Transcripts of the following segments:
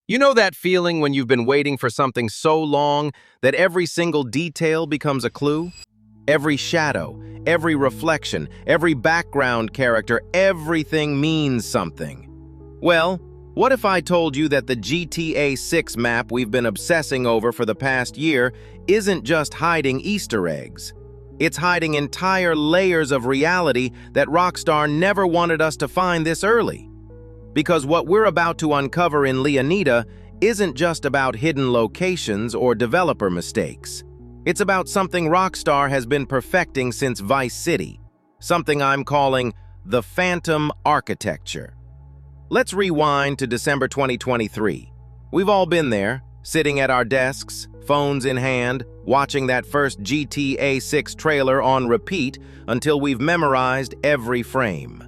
You know that feeling when you've been waiting for something so long that every single detail becomes a clue? Every shadow, every reflection, every background character, everything means something. Well, what if I told you that the GTA 6 map we've been obsessing over for the past year isn't just hiding Easter eggs? It's hiding entire layers of reality that Rockstar never wanted us to find this early. Because what we're about to uncover in Leonida isn't just about hidden locations or developer mistakes. It's about something Rockstar has been perfecting since Vice City, something I'm calling the Phantom Architecture. Let's rewind to December 2023. We've all been there, sitting at our desks, phones in hand, watching that first GTA 6 trailer on repeat until we've memorized every frame.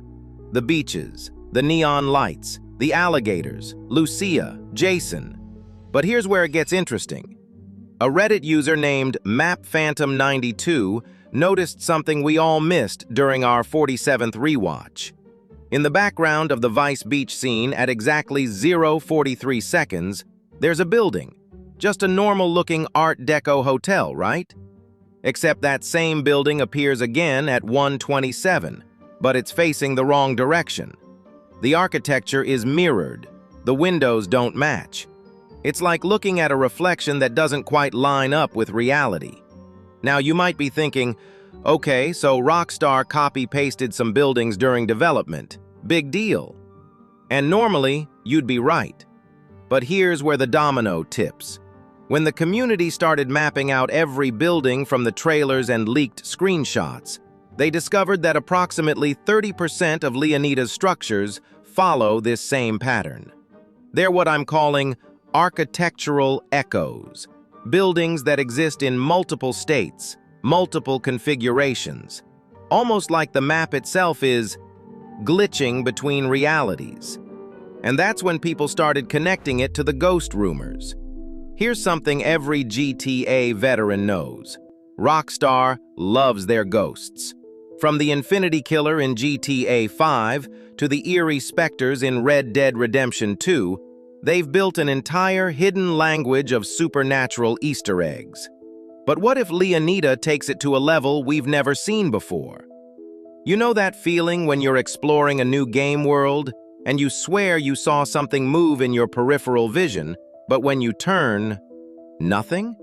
The beaches, the neon lights, the alligators, Lucia, Jason. But here's where it gets interesting. A Reddit user named MapPhantom92 noticed something we all missed during our 47th rewatch. In the background of the Vice Beach scene at exactly 0:43 seconds, there's a building. Just a normal-looking Art Deco hotel, right? Except that same building appears again at 1:27, but it's facing the wrong direction. The architecture is mirrored. The windows don't match. It's like looking at a reflection that doesn't quite line up with reality. Now, you might be thinking, okay, so Rockstar copy-pasted some buildings during development. Big deal. And normally, you'd be right. But here's where the domino tips. When the community started mapping out every building from the trailers and leaked screenshots, they discovered that approximately 30% of Leonida's structures follow this same pattern. They're what I'm calling architectural echoes, buildings that exist in multiple states, multiple configurations, almost like the map itself is glitching between realities. And that's when people started connecting it to the ghost rumors. Here's something every GTA veteran knows. Rockstar loves their ghosts. From the Infinity Killer in GTA 5 to the eerie specters in Red Dead Redemption 2, they've built an entire hidden language of supernatural Easter eggs. But what if Leonida takes it to a level we've never seen before? You know that feeling when you're exploring a new game world and you swear you saw something move in your peripheral vision, but when you turn, nothing?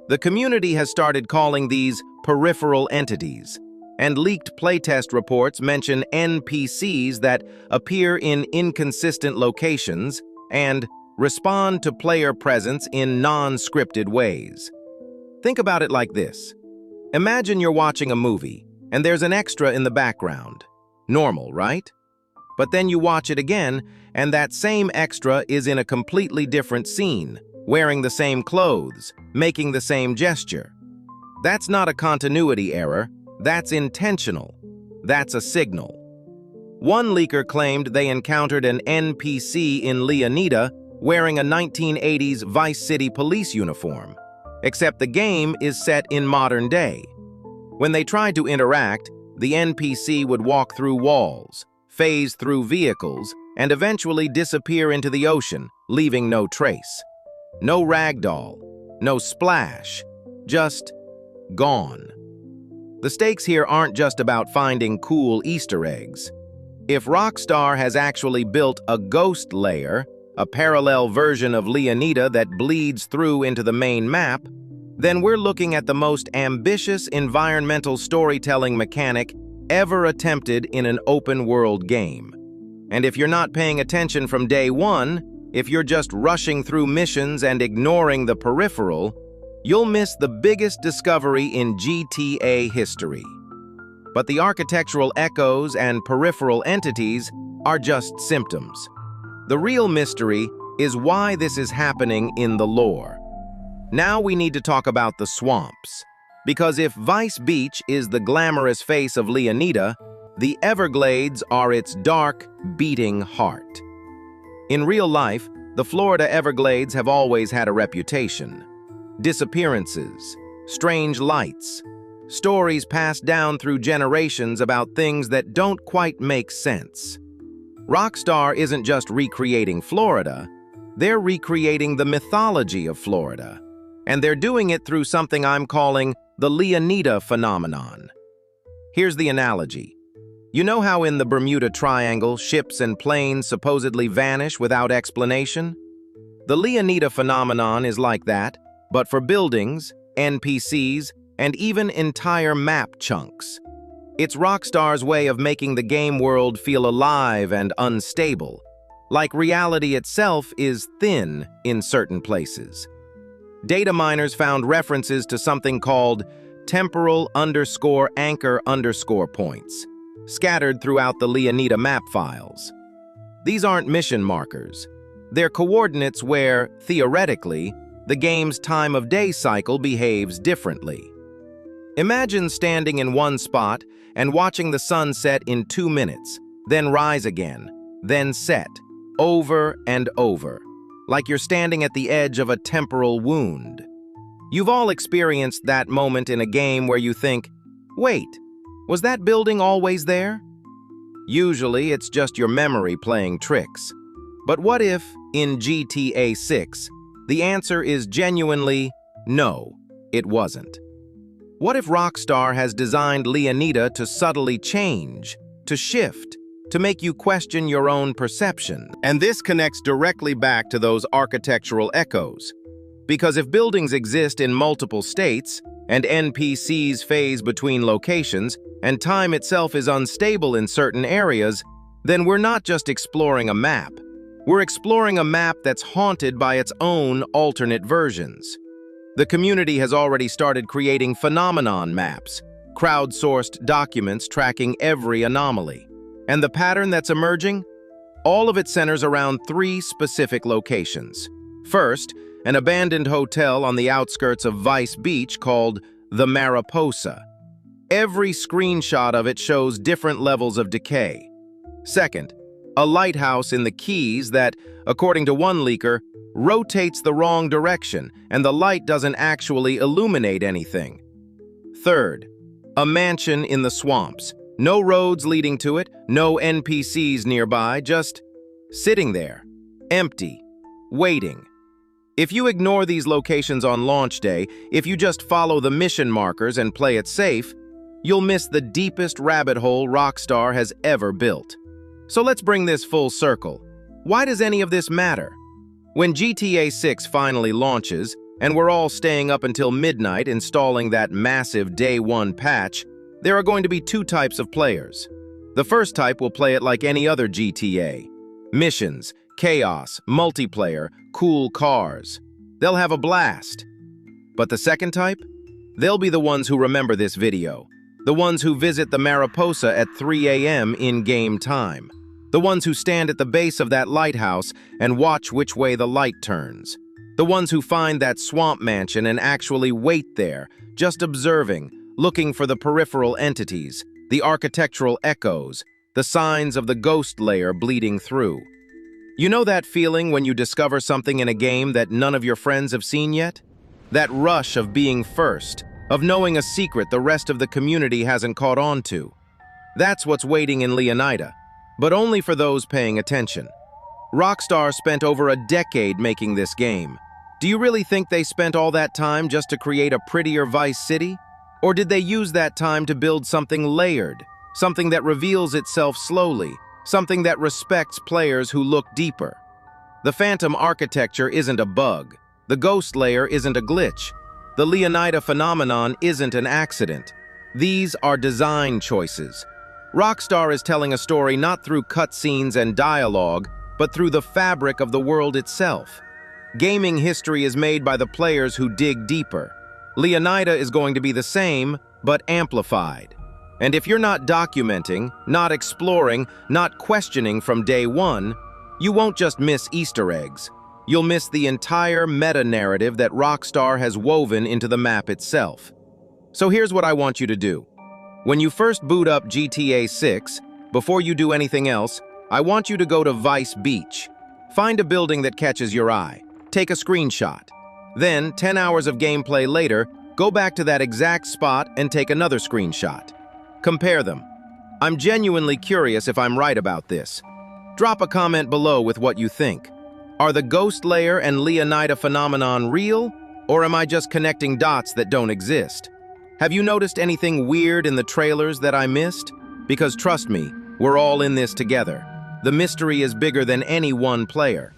The community has started calling these peripheral entities, and leaked playtest reports mention NPCs that appear in inconsistent locations and respond to player presence in non-scripted ways. Think about it like this. Imagine you're watching a movie, and there's an extra in the background. Normal, right? But then you watch it again, and that same extra is in a completely different scene, wearing the same clothes, making the same gesture. That's not a continuity error. That's intentional. That's a signal. One leaker claimed they encountered an NPC in Leonida wearing a 1980s Vice City police uniform, except the game is set in modern day. When they tried to interact, the NPC would walk through walls, phase through vehicles, and eventually disappear into the ocean, leaving no trace. No ragdoll, no splash, just gone. The stakes here aren't just about finding cool Easter eggs. If Rockstar has actually built a ghost layer, a parallel version of Leonida that bleeds through into the main map, then we're looking at the most ambitious environmental storytelling mechanic ever attempted in an open-world game. And if you're not paying attention from day one, if you're just rushing through missions and ignoring the peripheral, you'll miss the biggest discovery in GTA history. But the architectural echoes and peripheral entities are just symptoms. The real mystery is why this is happening in the lore. Now we need to talk about the swamps. Because if Vice Beach is the glamorous face of Leonida, the Everglades are its dark, beating heart. In real life, the Florida Everglades have always had a reputation. Disappearances, strange lights, stories passed down through generations about things that don't quite make sense. Rockstar isn't just recreating Florida, They're recreating the mythology of Florida. And they're doing it through something I'm calling the Leonida Phenomenon. Here's the analogy. You know how in the Bermuda Triangle, ships and planes supposedly vanish without explanation? The Leonida Phenomenon is like that, but for buildings, NPCs, and even entire map chunks. It's Rockstar's way of making the game world feel alive and unstable, like reality itself is thin in certain places. Data miners found references to something called temporal _anchor points, scattered throughout the Leonida map files. These aren't mission markers. They're coordinates where, theoretically, the game's time of day cycle behaves differently. Imagine standing in one spot and watching the sun set in 2 minutes, then rise again, then set, over and over, like you're standing at the edge of a temporal wound. You've all experienced that moment in a game where you think, wait, was that building always there? Usually, it's just your memory playing tricks. But what if, in GTA 6, the answer is genuinely, no, it wasn't? What if Rockstar has designed Leonida to subtly change, to shift, to make you question your own perception? And this connects directly back to those architectural echoes. Because if buildings exist in multiple states, and NPCs phase between locations, and time itself is unstable in certain areas, then we're not just exploring a map. We're exploring a map that's haunted by its own alternate versions. The community has already started creating phenomenon maps, crowdsourced documents tracking every anomaly. And the pattern that's emerging? All of it centers around 3 specific locations. First, an abandoned hotel on the outskirts of Vice Beach called the Mariposa. Every screenshot of it shows different levels of decay. Second, a lighthouse in the Keys that, according to one leaker, rotates the wrong direction and the light doesn't actually illuminate anything. Third, a mansion in the swamps. No roads leading to it, no NPCs nearby, just sitting there, empty, waiting. If you ignore these locations on launch day, if you just follow the mission markers and play it safe, you'll miss the deepest rabbit hole Rockstar has ever built. So let's bring this full circle. Why does any of this matter? When GTA 6 finally launches, and we're all staying up until midnight installing that massive Day 1 patch, there are going to be 2 types of players. The first type will play it like any other GTA. Missions, chaos, multiplayer, cool cars. They'll have a blast. But the second type? They'll be the ones who remember this video. The ones who visit the Mariposa at 3 a.m. in-game time. The ones who stand at the base of that lighthouse and watch which way the light turns. The ones who find that swamp mansion and actually wait there, just observing, looking for the peripheral entities, the architectural echoes, the signs of the ghost layer bleeding through. You know that feeling when you discover something in a game that none of your friends have seen yet? That rush of being first, of knowing a secret the rest of the community hasn't caught on to. That's what's waiting in Leonida, but only for those paying attention. Rockstar spent over a decade making this game. Do you really think they spent all that time just to create a prettier Vice City? Or did they use that time to build something layered, something that reveals itself slowly, something that respects players who look deeper? The Phantom architecture isn't a bug. The ghost layer isn't a glitch. The Leonida Phenomenon isn't an accident. These are design choices. Rockstar is telling a story not through cutscenes and dialogue, but through the fabric of the world itself. Gaming history is made by the players who dig deeper. Leonida is going to be the same, but amplified. And if you're not documenting, not exploring, not questioning from day one, you won't just miss Easter eggs. You'll miss the entire meta-narrative that Rockstar has woven into the map itself. So here's what I want you to do. When you first boot up GTA 6, before you do anything else, I want you to go to Vice Beach. Find a building that catches your eye. Take a screenshot. Then, 10 hours of gameplay later, go back to that exact spot and take another screenshot. Compare them. I'm genuinely curious if I'm right about this. Drop a comment below with what you think. Are the Ghost Layer and Leonida Phenomenon real, or am I just connecting dots that don't exist? Have you noticed anything weird in the trailers that I missed? Because trust me, we're all in this together. The mystery is bigger than any one player.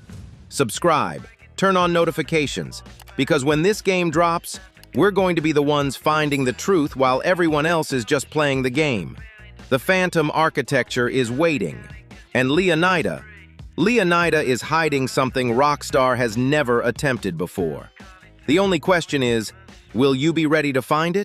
Subscribe, turn on notifications, because when this game drops, we're going to be the ones finding the truth while everyone else is just playing the game. The Phantom architecture is waiting, and Leonida is hiding something Rockstar has never attempted before. The only question is, will you be ready to find it?